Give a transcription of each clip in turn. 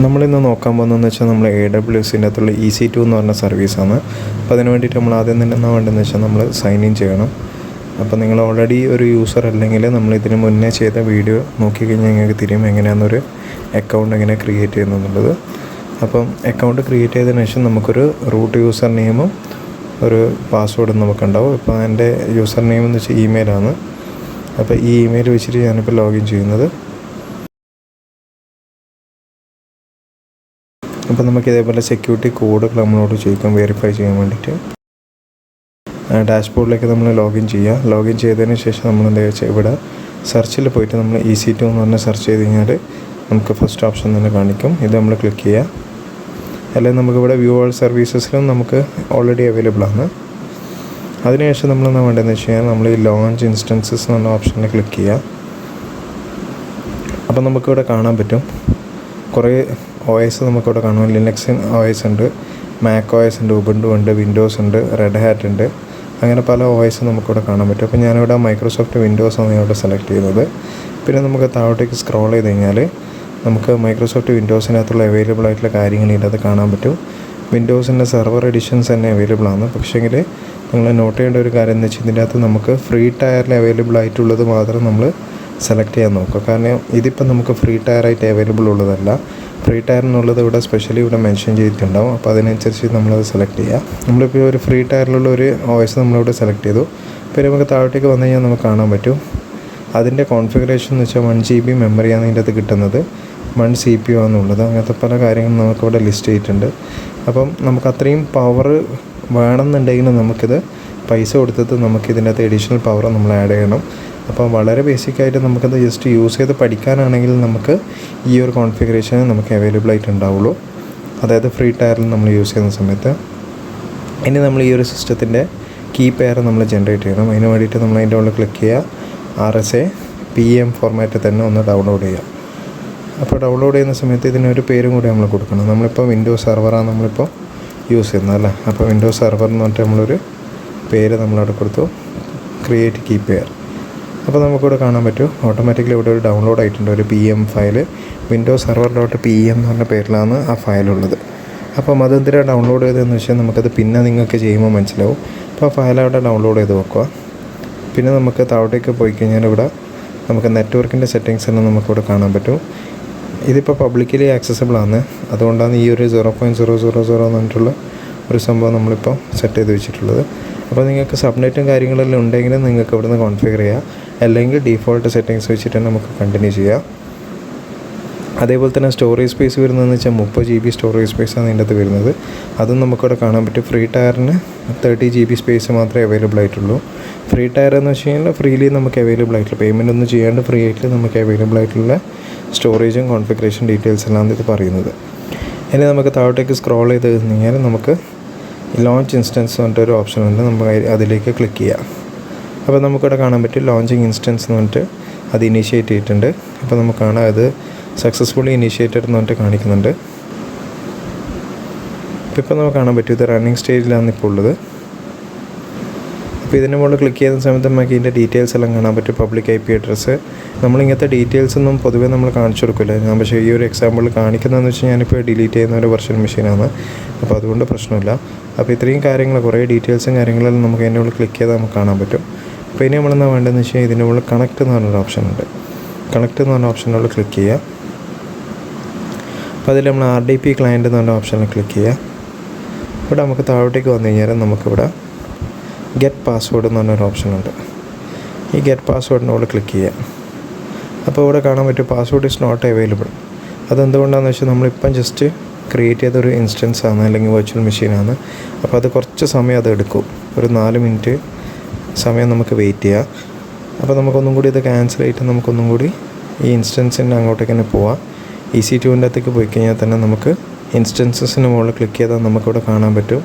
നമ്മളിന്ന് നോക്കാൻ പോകുന്നതെന്ന് വെച്ചാൽ നമ്മൾ AWSൻ്റെ അകത്തുള്ള EC2 എന്ന് പറഞ്ഞ സർവീസാണ്. അപ്പോൾ അതിന് വേണ്ടിയിട്ട് നമ്മൾ ആദ്യം തന്നെ എന്താ വേണ്ടതെന്ന് വെച്ചാൽ നമ്മൾ സൈൻ ഇൻ ചെയ്യണം. അപ്പോൾ നിങ്ങൾ ഓൾറെഡി ഒരു യൂസർ അല്ലെങ്കിൽ നമ്മൾ ഇതിന് മുന്നേ ചെയ്ത വീഡിയോ നോക്കിക്കഴിഞ്ഞാൽ നിങ്ങൾക്ക് തിരിയും എങ്ങനെയാണെന്നൊരു അക്കൗണ്ട് എങ്ങനെ ക്രിയേറ്റ് ചെയ്യുന്നതെന്നുള്ളത്. അപ്പം അക്കൗണ്ട് ക്രിയേറ്റ് ചെയ്തതിന് ശേഷം നമുക്കൊരു റൂട്ട് യൂസർ നെയിമും ഒരു പാസ്വേഡും നമുക്കുണ്ടാവും. ഇപ്പോൾ എൻ്റെ യൂസർ നെയിം എന്ന് വെച്ചാൽ ഇമെയിലാണ്. അപ്പോൾ ഈ ഇമെയിൽ വെച്ചിട്ട് ഞാനിപ്പോൾ ലോഗിൻ ചെയ്യുന്നത്. അപ്പോൾ നമുക്ക് ഇതേപോലെ സെക്യൂരിറ്റി കോഡുകൾ നമ്മളോട് ചോദിക്കാം വെരിഫൈ ചെയ്യാൻ വേണ്ടിയിട്ട്. ഡാഷ്ബോർഡിലേക്ക് നമ്മൾ ലോഗിൻ ചെയ്യുക. ലോഗിൻ ചെയ്തതിന് ശേഷം നമ്മൾ എന്താ വെച്ചാൽ ഇവിടെ സെർച്ചിൽ പോയിട്ട് നമ്മൾ EC2 എന്ന് പറഞ്ഞ് സെർച്ച് ചെയ്ത് കഴിഞ്ഞാൽ നമുക്ക് ഫസ്റ്റ് ഓപ്ഷൻ തന്നെ കാണിക്കും. ഇത് നമ്മൾ ക്ലിക്ക് ചെയ്യുക. അല്ലെങ്കിൽ നമുക്കിവിടെ വ്യൂ ഓൾ സർവീസസിലും നമുക്ക് ഓൾറെഡി അവൈലബിൾ ആണ്. അതിനുശേഷം നമ്മൾ എന്താ വേണ്ടതെന്ന് വെച്ച് കഴിഞ്ഞാൽ നമ്മൾ ഈ ലോഞ്ച് ഇൻസ്റ്റൻസസ് എന്ന് പറഞ്ഞ ഓപ്ഷനിൽ ക്ലിക്ക് ചെയ്യുക. അപ്പോൾ നമുക്കിവിടെ കാണാൻ പറ്റും കുറേ OS നമുക്കിവിടെ കാണാം. ലിനക്സ് OS ഉണ്ട്, മാക് OS ഉണ്ട്, ഉബുണ്ടു ഉണ്ട്, വിൻഡോസ് ഉണ്ട്, റെഡ് ഹാറ്റ് ഉണ്ട്, അങ്ങനെ പല OS നമുക്കിവിടെ കാണാൻ പറ്റും. അപ്പോൾ ഞാനിവിടെ മൈക്രോസോഫ്റ്റ് വിൻഡോസ് ആണ് ഇവിടെ സെലക്ട് ചെയ്യുന്നത്. പിന്നെ നമുക്ക് താഴോട്ടേക്ക് സ്ക്രോൾ ചെയ്ത് കഴിഞ്ഞാൽ നമുക്ക് മൈക്രോസോഫ്റ്റ് വിൻഡോസിനകത്തുള്ള അവൈലബിൾ ആയിട്ടുള്ള കാര്യങ്ങൾ ഇതിനകത്ത് കാണാൻ പറ്റും. വിൻഡോസിൻ്റെ സെർവർ എഡിഷൻസ് തന്നെ അവൈലബിൾ ആണ്. പക്ഷേങ്കിൽ നിങ്ങൾ നോട്ട് ചെയ്യേണ്ട ഒരു കാര്യം എന്ന് വെച്ചാൽ ഇതിൻ്റെ അകത്ത് നമുക്ക് ഫ്രീ ടയറിൽ അവൈലബിൾ ആയിട്ടുള്ളത് മാത്രം നമ്മൾ സെലക്ട് ചെയ്യാൻ നോക്കുക. കാരണം ഇതിപ്പോൾ നമുക്ക് ഫ്രീ ടയറായിട്ട് അവൈലബിൾ ഉള്ളതല്ല. ഫ്രീ ടയറിനുള്ളത് ഇവിടെ സ്പെഷ്യലി ഇവിടെ മെൻഷൻ ചെയ്തിട്ടുണ്ടാവും. അപ്പോൾ അതിനനുസരിച്ച് നമ്മളത് സെലക്ട് ചെയ്യുക. നമ്മളിപ്പോൾ ഒരു ഫ്രീ ടയറിലുള്ള ഒരു OS നമ്മളിവിടെ സെലക്ട് ചെയ്തു. പിന്നെ നമുക്ക് താഴോട്ടേക്ക് വന്നു കഴിഞ്ഞാൽ നമുക്ക് കാണാൻ പറ്റും അതിൻ്റെ കോൺഫിഗറേഷൻ എന്ന് വെച്ചാൽ 1 GB മെമ്മറിയാണ് ഇതിൻ്റെ അകത്ത് കിട്ടുന്നത്, 1 CPU ആണെന്നുള്ളത്. അങ്ങനത്തെ പല കാര്യങ്ങളും നമുക്കിവിടെ ലിസ്റ്റ് ചെയ്തിട്ടുണ്ട്. അപ്പം നമുക്ക് അത്രയും പവർ വേണമെന്നുണ്ടെങ്കിൽ നമുക്കിത് പൈസ കൊടുത്തിട്ട് നമുക്കിതിൻ്റെ അകത്ത് എഡീഷണൽ പവർ നമ്മൾ ആഡ് ചെയ്യണം. അപ്പോൾ വളരെ ബേസിക്കായിട്ട് നമുക്കത് ജസ്റ്റ് യൂസ് ചെയ്ത് പഠിക്കാനാണെങ്കിൽ നമുക്ക് ഈ ഒരു കോൺഫിഗറേഷൻ നമുക്ക് അവൈലബിൾ ആയിട്ടുണ്ടാവുള്ളൂ, അതായത് ഫ്രീ ടയറിൽ നമ്മൾ യൂസ് ചെയ്യുന്ന സമയത്ത്. ഇനി നമ്മൾ ഈ ഒരു സിസ്റ്റത്തിൻ്റെ കീ പെയർ നമ്മൾ ജനറേറ്റ് ചെയ്യണം. അതിന് വേണ്ടിയിട്ട് നമ്മൾ അതിൻ്റെ ഉള്ളിൽ ക്ലിക്ക് ചെയ്യുക. RSA PM ഫോർമാറ്റിൽ തന്നെ ഒന്ന് ഡൗൺലോഡ് ചെയ്യുക. അപ്പോൾ ഡൗൺലോഡ് ചെയ്യുന്ന സമയത്ത് ഇതിനൊരു പേരും കൂടി നമ്മൾ കൊടുക്കണം. നമ്മളിപ്പോൾ വിൻഡോസ് സെർവറാണ് നമ്മളിപ്പോൾ യൂസ് ചെയ്യുന്നത് അല്ലേ. അപ്പോൾ വിൻഡോസ് സെർവർ എന്ന് പറഞ്ഞിട്ട് നമ്മളൊരു പേര് നമ്മളവിടെ കൊടുത്തു, ക്രിയേറ്റ് കീ പെയർ. അപ്പോൾ നമുക്കിവിടെ കാണാൻ പറ്റും ഓട്ടോമാറ്റിക്കലി ഇവിടെ ഒരു ഡൗൺലോഡ് ആയിട്ടുണ്ട് ഒരു PM ഫയൽ. വിൻഡോസ് server.pem എന്ന് പറഞ്ഞ പേരിലാണ് ആ ഫയലുള്ളത്. അപ്പം അതെന്തിനാണ് ഡൗൺലോഡ് ചെയ്തതെന്ന് വെച്ചാൽ നമുക്കത് പിന്നെ നിങ്ങൾക്ക് ചെയ്യുമ്പോൾ മനസ്സിലാവും. അപ്പോൾ ആ ഫയൽ അവിടെ ഡൗൺലോഡ് ചെയ്ത് വെക്കുക. പിന്നെ നമുക്ക് താഴോട്ടേക്ക് പോയി കഴിഞ്ഞാൽ ഇവിടെ നമുക്ക് നെറ്റ്വർക്കിൻ്റെ സെറ്റിങ്സ് എല്ലാം നമുക്കിവിടെ കാണാൻ പറ്റും. ഇതിപ്പോൾ പബ്ലിക്കലി ആക്സസിബിൾ ആണ്, അതുകൊണ്ടാണ് ഈ ഒരു 0.000 എന്ന് പറഞ്ഞിട്ടുള്ള ഒരു സംഭവം നമ്മളിപ്പോൾ സെറ്റ് ചെയ്ത് വെച്ചിട്ടുള്ളത്. അപ്പോൾ നിങ്ങൾക്ക് സബ്നെറ്റും കാര്യങ്ങളെല്ലാം ഉണ്ടെങ്കിൽ നിങ്ങൾക്ക് ഇവിടെ നിന്ന് കോൺഫിഗർ ചെയ്യാം, അല്ലെങ്കിൽ ഡീഫോൾട്ട് സെറ്റിങ്സ് വെച്ചിട്ട് നമുക്ക് കണ്ടിന്യൂ ചെയ്യാം. അതേപോലെ തന്നെ സ്റ്റോറേജ് സ്പേസ് വരുന്നതെന്ന് വെച്ചാൽ 30 GB സ്റ്റോറേജ് സ്പേസാണ് ഇതിൻ്റെ അകത്ത് വരുന്നത്. അതും നമുക്കിവിടെ കാണാൻ പറ്റും. ഫ്രീ ടയറിന് 30 GB സ്പേസ് മാത്രമേ അവൈലബിൾ ആയിട്ടുള്ളൂ. ഫ്രീ ടയർ എന്ന് വെച്ച് കഴിഞ്ഞാൽ ഫ്രീലി നമുക്ക് അവൈലബിൾ ആയിട്ടുള്ള, പേയ്മെൻ്റ് ഒന്നും ചെയ്യാണ്ട് ഫ്രീ ആയിട്ട് നമുക്ക് അവൈലബിൾ ആയിട്ടുള്ള സ്റ്റോറേജും കോൺഫിഗറേഷൻ ഡീറ്റെയിൽസ് എല്ലാം ഇത് പറയുന്നത്. ഇനി നമുക്ക് താഴോട്ടേക്ക് സ്ക്രോൾ ചെയ്ത് കഴിഞ്ഞാൽ നമുക്ക് ലോഞ്ച് ഇൻസ്റ്റൻസ് പറഞ്ഞിട്ടൊരു ഓപ്ഷൻ ഉണ്ട്, നമുക്ക് അതിലേക്ക് ക്ലിക്ക് ചെയ്യാം. അപ്പോൾ നമുക്കിവിടെ കാണാൻ പറ്റും ലോഞ്ചിങ് ഇൻസ്റ്റൻസ് എന്ന് പറഞ്ഞിട്ട് അത് ഇനീഷ്യേറ്റ് ചെയ്തിട്ടുണ്ട്. അപ്പോൾ നമുക്ക് കാണാം അത് സക്സസ്ഫുള്ളി ഇനീഷ്യേറ്റഡ് എന്ന് പറഞ്ഞിട്ട് കാണിക്കുന്നുണ്ട്. ഇപ്പോൾ നമുക്ക് കാണാൻ പറ്റും ഇത് റണ്ണിങ് സ്റ്റേജിലാണ് ഇപ്പോൾ ഉള്ളത്. അപ്പോൾ ഇതിൻ്റെ മുകളിൽ ക്ലിക്ക് ചെയ്യുന്ന സമയത്ത് നമുക്ക് ഇതിൻ്റെ ഡീറ്റെയിൽസ് എല്ലാം കാണാൻ പറ്റും. പബ്ലിക് IP അഡ്രസ്സ്, നമ്മളിങ്ങനത്തെ ഡീറ്റെയിൽസ് ഒന്നും പൊതുവേ നമ്മൾ കാണിച്ചു കൊടുക്കില്ല. ഞാൻ പക്ഷേ ഈ ഒരു എക്സാമ്പിൾ കാണിക്കുന്നതെന്ന് വെച്ചാൽ ഞാനിപ്പോൾ ഡിലീറ്റ് ചെയ്യുന്ന ഒരു വെർച്വൽ മെഷീനാണ്, അപ്പോൾ അതുകൊണ്ട് പ്രശ്നമില്ല. അപ്പോൾ ഇത്രയും കാര്യങ്ങൾ, കുറേ ഡീറ്റെയിൽസും കാര്യങ്ങളെല്ലാം നമുക്ക് അതിൻ്റെ ഉള്ളിൽ ക്ലിക്ക് ചെയ്താൽ നമുക്ക് കാണാൻ പറ്റും. അപ്പോൾ ഇനി നമ്മളെന്താ വേണ്ടതെന്ന് വെച്ചാൽ ഇതിൻ്റെ ഉള്ളിൽ കണക്റ്റ് എന്ന് പറഞ്ഞൊരു ഓപ്ഷൻ ഉണ്ട്. കണക്റ്റ് എന്ന് പറഞ്ഞ ഓപ്ഷനുള്ളിൽ ക്ലിക്ക് ചെയ്യുക. അപ്പോൾ അതിൽ നമ്മൾ RDP ക്ലയൻറ്റ് എന്ന് പറഞ്ഞ ഓപ്ഷനിൽ ക്ലിക്ക് ചെയ്യുക. ഇവിടെ നമുക്ക് താഴോട്ടേക്ക് വന്നു കഴിഞ്ഞാൽ നമുക്കിവിടെ ഗെറ്റ് പാസ്വേഡ് എന്ന് പറഞ്ഞൊരു ഓപ്ഷനുണ്ട്. ഈ ഗെറ്റ് പാസ്വേഡിനോട് ക്ലിക്ക് ചെയ്യുക. അപ്പോൾ ഇവിടെ കാണാൻ പറ്റും പാസ്വേഡ് ഇസ് നോട്ട് അവൈലബിൾ. അതെന്തുകൊണ്ടാണെന്ന് വെച്ചാൽ നമ്മളിപ്പം ജസ്റ്റ് ക്രിയേറ്റ് ചെയ്തൊരു ഇൻസ്റ്റൻസ് ആണ്, അല്ലെങ്കിൽ വെർച്വൽ മെഷീനാണ്. അപ്പോൾ അത് കുറച്ച് സമയം അത് എടുക്കും, ഒരു 4 മിനിറ്റ് സമയം നമുക്ക് വെയിറ്റ് ചെയ്യാം. അപ്പോൾ നമുക്കൊന്നും കൂടി ഇത് ക്യാൻസൽ ചെയ്തിട്ട് നമുക്കൊന്നും കൂടി ഈ ഇൻസ്റ്റൻസിൻ്റെ അങ്ങോട്ടേക്ക് തന്നെ പോവാം. EC2ൻ്റെ അകത്തേക്ക് പോയി കഴിഞ്ഞാൽ തന്നെ നമുക്ക് ഇൻസ്റ്റൻസസിന് മുകളിൽ ക്ലിക്ക് ചെയ്താൽ നമുക്കിവിടെ കാണാൻ പറ്റും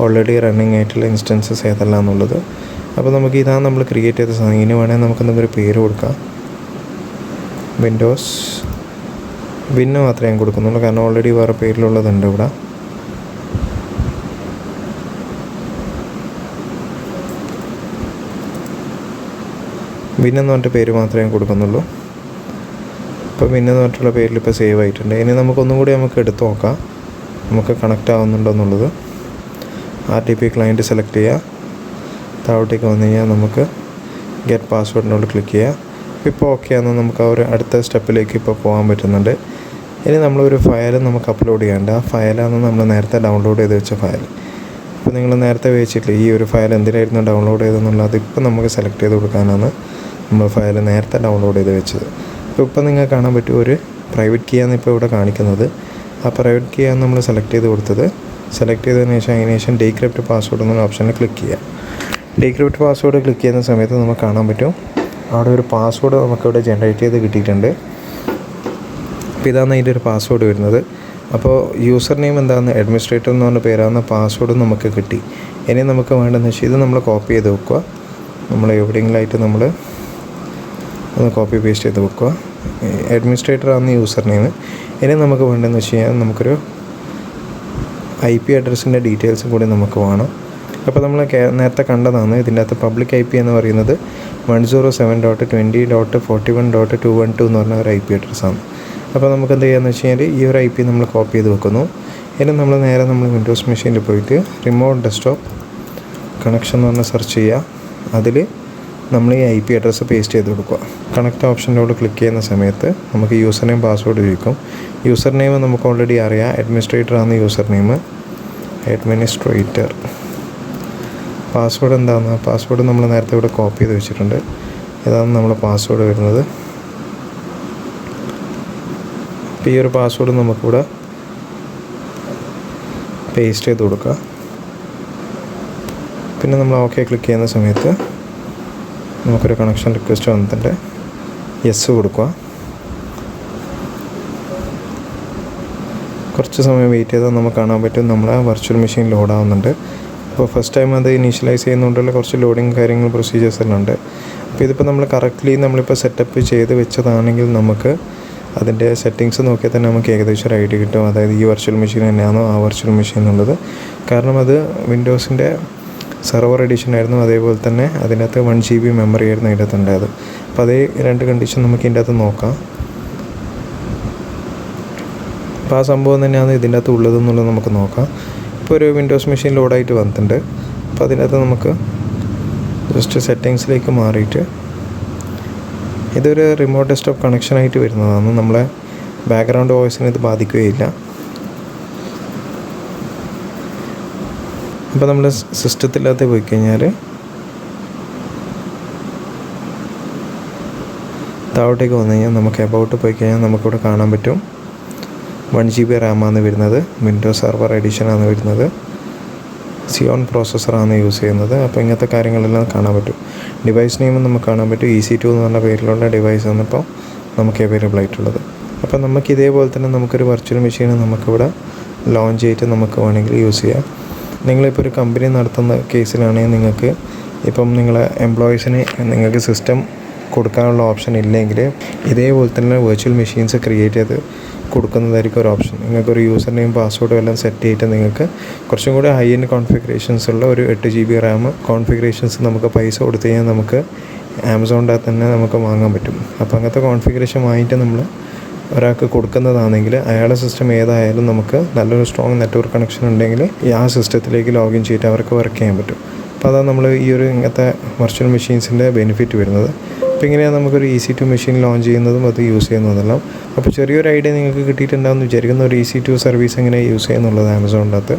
ഓൾറെഡി റണ്ണിങ് ആയിട്ടുള്ള ഇൻസ്റ്റൻസസ് ഏതെല്ലാം എന്നുള്ളത്. അപ്പോൾ നമുക്ക് ഇതാണ് നമ്മൾ ക്രിയേറ്റ് ചെയ്ത സാധനം. ഇനി വേണമെങ്കിൽ നമുക്കെന്തെങ്കിലും ഒരു പേര് കൊടുക്കാം. വിൻഡോസ് വിന്ന് മാത്രമേ ഞാൻ കൊടുക്കുന്നുള്ളൂ, കാരണം ഓൾറെഡി വേറെ പേരിലുള്ളതുണ്ട് ഇവിടെ. വിന്നെന്ന് പറഞ്ഞിട്ട് പേര് മാത്രമേ ഞാൻ കൊടുക്കുന്നുള്ളൂ. ഇപ്പോൾ വിൻ എന്ന് പറഞ്ഞിട്ടുള്ള പേരിൽ ഇപ്പോൾ സേവ് ആയിട്ടുണ്ട്. ഇനി നമുക്കൊന്നും കൂടി എടുത്ത് നോക്കാം നമുക്ക് കണക്റ്റ് ആവുന്നുണ്ടോ എന്നുള്ളത്. RTP ക്ലയൻറ്റ് സെലക്ട് ചെയ്യുക. താഴോട്ടേക്ക് വന്നു കഴിഞ്ഞാൽ നമുക്ക് ഗെറ്റ് പാസ്വേഡിനോട് ക്ലിക്ക് ചെയ്യുക. ഇപ്പോൾ ഓക്കെ ആണ്, നമുക്ക് ആ ഒരു അടുത്ത സ്റ്റെപ്പിലേക്ക് ഇപ്പോൾ പോകാൻ പറ്റുന്നുണ്ട്. ഇനി നമ്മളൊരു ഫയൽ നമുക്ക് അപ്ലോഡ് ചെയ്യേണ്ട. ആ ഫയലാണ് നമ്മൾ നേരത്തെ ഡൗൺലോഡ് ചെയ്ത് വെച്ച ഫയൽ. ഇപ്പോൾ നിങ്ങൾ നേരത്തെ വെച്ചിട്ടില്ല ഈ ഒരു ഫയൽ എന്തിനായിരുന്നു ഡൗൺലോഡ് ചെയ്തെന്നുള്ളത് ഇപ്പോൾ നമുക്ക് സെലക്ട് ചെയ്ത് കൊടുക്കാനാണ് നമ്മൾ ഫയൽ നേരത്തെ ഡൗൺലോഡ് ചെയ്ത് വെച്ചത്. ഇപ്പോൾ നിങ്ങൾക്ക് കാണാൻ പറ്റും ഒരു പ്രൈവറ്റ് കീ ആണ് ഇപ്പോൾ ഇവിടെ കാണിക്കുന്നത്. ആ പ്രൈവറ്റ് കീ ആണ് നമ്മൾ സെലക്ട് ചെയ്ത് കൊടുത്തത്. സെലക്ട് ചെയ്തതിന് ശേഷം അതിന് ശേഷം ഡീക്രിപ്റ്റ് പാസ്വേഡ് എന്നുള്ള ഓപ്ഷനിൽ ക്ലിക്ക് ചെയ്യുക. ഡീക്രിപ്റ്റ് പാസ്വേഡ് ക്ലിക്ക് ചെയ്യുന്ന സമയത്ത് നമുക്ക് കാണാൻ പറ്റും അവിടെ ഒരു പാസ്വേഡ് നമുക്കിവിടെ ജനറേറ്റ് ചെയ്ത് കിട്ടിയിട്ടുണ്ട്. അപ്പോൾ ഇതാണ് അതിൻ്റെ ഒരു പാസ്വേഡ് വരുന്നത്. അപ്പോൾ യൂസർ നെയിം എന്താണ് അഡ്മിനിസ്ട്രേറ്റർ എന്ന് പറഞ്ഞ പേരാണ്, പാസ്വേഡ് നമുക്ക് കിട്ടി. ഇനി നമുക്ക് വേണ്ടതെന്ന് വെച്ചാൽ ഇത് നമ്മൾ കോപ്പി ചെയ്ത് വെക്കുക. നമ്മൾ എവിടെയെങ്കിലായിട്ട് നമ്മൾ ഒന്ന് കോപ്പി പേസ്റ്റ് ചെയ്ത് വെക്കുക. അഡ്മിനിസ്ട്രേറ്റർ ആണ് യൂസർ നെയിം. ഇനി നമുക്ക് വേണ്ടതെന്ന് വെച്ച് കഴിഞ്ഞാൽ നമുക്കൊരു IP അഡ്രസ്സിൻ്റെ ഡീറ്റെയിൽസും കൂടി നമുക്ക് വേണം. അപ്പോൾ നമ്മൾ നേരത്തെ കണ്ടതാണ് ഇതിൻ്റെ അകത്ത് പബ്ലിക് IP എന്ന് പറയുന്നത് 107.20.41.212 എന്ന് പറഞ്ഞ ഒരു IP അഡ്രസ്സാണ്. അപ്പോൾ നമുക്ക് എന്ത് ചെയ്യാമെന്ന് വെച്ച് കഴിഞ്ഞാൽ ഈ ഒരു IP നമ്മൾ കോപ്പി ചെയ്ത് വെക്കുന്നു. ഇനി നമ്മൾ നേരെ വിൻഡോസ് മെഷീനിൽ പോയിട്ട് റിമോട്ട് ഡെസ്ക്ടോപ്പ് കണക്ഷൻ എന്ന് പറഞ്ഞാൽ സെർച്ച് ചെയ്യുക. അതിൽ നമ്മൾ ഈ IP അഡ്രസ്സ് പേസ്റ്റ് ചെയ്ത് കൊടുക്കുക. കണക്റ്റ് ഓപ്ഷനിലോട് ക്ലിക്ക് ചെയ്യുന്ന സമയത്ത് നമുക്ക് യൂസർ നെയിം പാസ്വേഡ് ചോദിക്കും. യൂസർ നെയിം നമുക്ക് ഓൾറെഡി അറിയാം, അഡ്മിനിസ്ട്രേറ്റർ ആണ് യൂസർ നെയിം, അഡ്മിനിസ്ട്രേറ്റർ. പാസ്വേഡ് എന്താണ്, പാസ്വേഡ് നമ്മൾ നേരത്തെ ഇവിടെ കോപ്പി ചെയ്ത് വെച്ചിട്ടുണ്ട്. ഇതാണ് നമ്മൾ പാസ്വേഡ് വരുന്നത്. അപ്പോൾ ഈ ഒരു പാസ്വേഡ് നമുക്കിവിടെ പേസ്റ്റ് ചെയ്ത് കൊടുക്കുക. പിന്നെ നമ്മൾ ഓക്കെ ക്ലിക്ക് ചെയ്യുന്ന സമയത്ത് നമുക്കൊരു കണക്ഷൻ റിക്വസ്റ്റ് വന്നിട്ടുണ്ട്. യെസ് കൊടുക്കുക. കുറച്ച് സമയം വെയിറ്റ് ചെയ്താൽ നമുക്ക് കാണാൻ പറ്റും നമ്മളെ വെർച്വൽ മെഷീൻ ലോഡ് ആവുന്നുണ്ട്. അപ്പോൾ ഫസ്റ്റ് ടൈം അത് ഇനീഷ്യലൈസ് ചെയ്യുന്നതുകൊണ്ടുള്ള കുറച്ച് ലോഡിങ് കാര്യങ്ങൾ പ്രൊസീജിയേഴ്സ് എല്ലാം ഉണ്ട്. അപ്പോൾ ഇതിപ്പോൾ നമ്മൾ കറക്റ്റ്ലി നമ്മളിപ്പോൾ സെറ്റപ്പ് ചെയ്ത് വെച്ചതാണെങ്കിൽ നമുക്ക് അതിൻ്റെ സെറ്റിങ്സ് നോക്കിയാൽ തന്നെ നമുക്ക് ഏകദേശം ഒരു ഐഡിയ കിട്ടും. അതായത് ഈ വെർച്വൽ മെഷീൻ തന്നെയാണോ ആ വെർച്വൽ മെഷീൻ എന്നുള്ളത്. കാരണം അത് വിൻഡോസിൻ്റെ സെർവർ എഡിഷൻ ആയിരുന്നു. അതേപോലെ തന്നെ അതിനകത്ത് 1 GB മെമ്മറി ആയിരുന്നു അതിൻ്റെ അകത്ത് ഉണ്ടായത്. അപ്പോൾ അതേ 2 കണ്ടീഷൻ നമുക്ക് ഇതിൻ്റെ അകത്ത് നോക്കാം. അപ്പോൾ ആ സംഭവം തന്നെയാണ് ഇതിൻ്റെ അകത്ത് ഉള്ളതെന്നുള്ളത് നമുക്ക് നോക്കാം. ഇപ്പോൾ ഒരു വിൻഡോസ് മെഷീൻ ലോഡായിട്ട് വന്നിട്ടുണ്ട്. അപ്പോൾ അതിനകത്ത് നമുക്ക് ജസ്റ്റ് സെറ്റിങ്സിലേക്ക് മാറിയിട്ട് ഇതൊരു റിമോട്ട് ഡെസ്ക്ടോപ്പ് കണക്ഷനായിട്ട് വരുന്നതാണ്. നമ്മളെ ബാക്ക്ഗ്രൗണ്ട് വോയിസിനെ ഇത് ബാധിക്കുകയില്ല. അപ്പോൾ നമ്മൾ സിസ്റ്റത്തിനകത്ത് പോയി കഴിഞ്ഞാൽ താഴോട്ടേക്ക് വന്നു കഴിഞ്ഞാൽ നമുക്ക് എബൌട്ട് പോയി കഴിഞ്ഞാൽ നമുക്കിവിടെ കാണാൻ പറ്റും 1 GB റാമാണ് വരുന്നത്, വിൻഡോസ് സെർവർ എഡിഷനാണ് വരുന്നത്, സിയോൺ പ്രോസസ്സറാണ് യൂസ് ചെയ്യുന്നത്. അപ്പോൾ ഇങ്ങനത്തെ കാര്യങ്ങളെല്ലാം കാണാൻ പറ്റും. ഡിവൈസ് നെയിം നമുക്ക് കാണാൻ പറ്റും. EC2 എന്ന് പറഞ്ഞ പേരിലുള്ള ഡിവൈസാണ് ഇപ്പോൾ നമുക്ക് അവൈലബിൾ ആയിട്ടുള്ളത്. അപ്പോൾ നമുക്ക് ഇതേപോലെ തന്നെ നമുക്കൊരു വെർച്വൽ മെഷീൻ നമുക്കിവിടെ ലോഞ്ച് ചെയ്തിട്ട് നമുക്ക് വേണമെങ്കിൽ യൂസ് ചെയ്യാം. നിങ്ങളിപ്പോൾ ഒരു കമ്പനി നടത്തുന്ന കേസിലാണെങ്കിൽ നിങ്ങൾക്ക് ഇപ്പം നിങ്ങളെ എംപ്ലോയീസിന് നിങ്ങൾക്ക് സിസ്റ്റം കൊടുക്കാനുള്ള ഓപ്ഷൻ ഇല്ലെങ്കിൽ ഇതേപോലെ തന്നെ വെർച്വൽ മെഷീൻസ് ക്രിയേറ്റ് ചെയ്ത് കൊടുക്കുന്നതായിരിക്കും ഒരു ഓപ്ഷൻ. നിങ്ങൾക്കൊരു യൂസർ നെയിം പാസ്വേഡും എല്ലാം സെറ്റ് ചെയ്തിട്ട് നിങ്ങൾക്ക് കുറച്ചും കൂടി ഹൈ എൻഡ് കോൺഫിഗറേഷൻസ് ഉള്ള ഒരു 8 GB റാം കോൺഫിഗറേഷൻസ് നമുക്ക് പൈസ കൊടുത്തു കഴിഞ്ഞാൽ നമുക്ക് ആമസോണിൻ്റെ തന്നെ നമുക്ക് വാങ്ങാൻ പറ്റും. അപ്പോൾ അങ്ങനത്തെ കോൺഫിഗറേഷൻ വാങ്ങിയിട്ട് നമ്മൾ ഒരാൾക്ക് കൊടുക്കുന്നതാണെങ്കിൽ അയാളുടെ സിസ്റ്റം ഏതായാലും നമുക്ക് നല്ലൊരു സ്ട്രോങ് നെറ്റ്വർക്ക് കണക്ഷൻ ഉണ്ടെങ്കിൽ ആ സിസ്റ്റത്തിലേക്ക് ലോഗിൻ ചെയ്തിട്ട് അവർക്ക് വർക്ക് ചെയ്യാൻ പറ്റും. അപ്പോൾ അതാണ് നമ്മൾ ഈ ഒരു ഇങ്ങനത്തെ വെർച്വൽ മെഷീൻസിൻ്റെ ബെനിഫിറ്റ് വരുന്നത്. അപ്പോൾ ഇങ്ങനെയാണ് നമുക്കൊരു EC2 മെഷീൻ ലോഞ്ച് ചെയ്യുന്നതും അത് യൂസ് ചെയ്യുന്നതെല്ലാം. അപ്പോൾ ചെറിയൊരു ഐഡിയ നിങ്ങൾക്ക് കിട്ടിയിട്ടുണ്ടാകുമെന്ന് വിചാരിക്കുന്ന ഒരു EC2 സർവീസ് എങ്ങനെ യൂസ് ചെയ്യുന്നുള്ളത് ആമസോണിൻ്റെ അകത്ത്.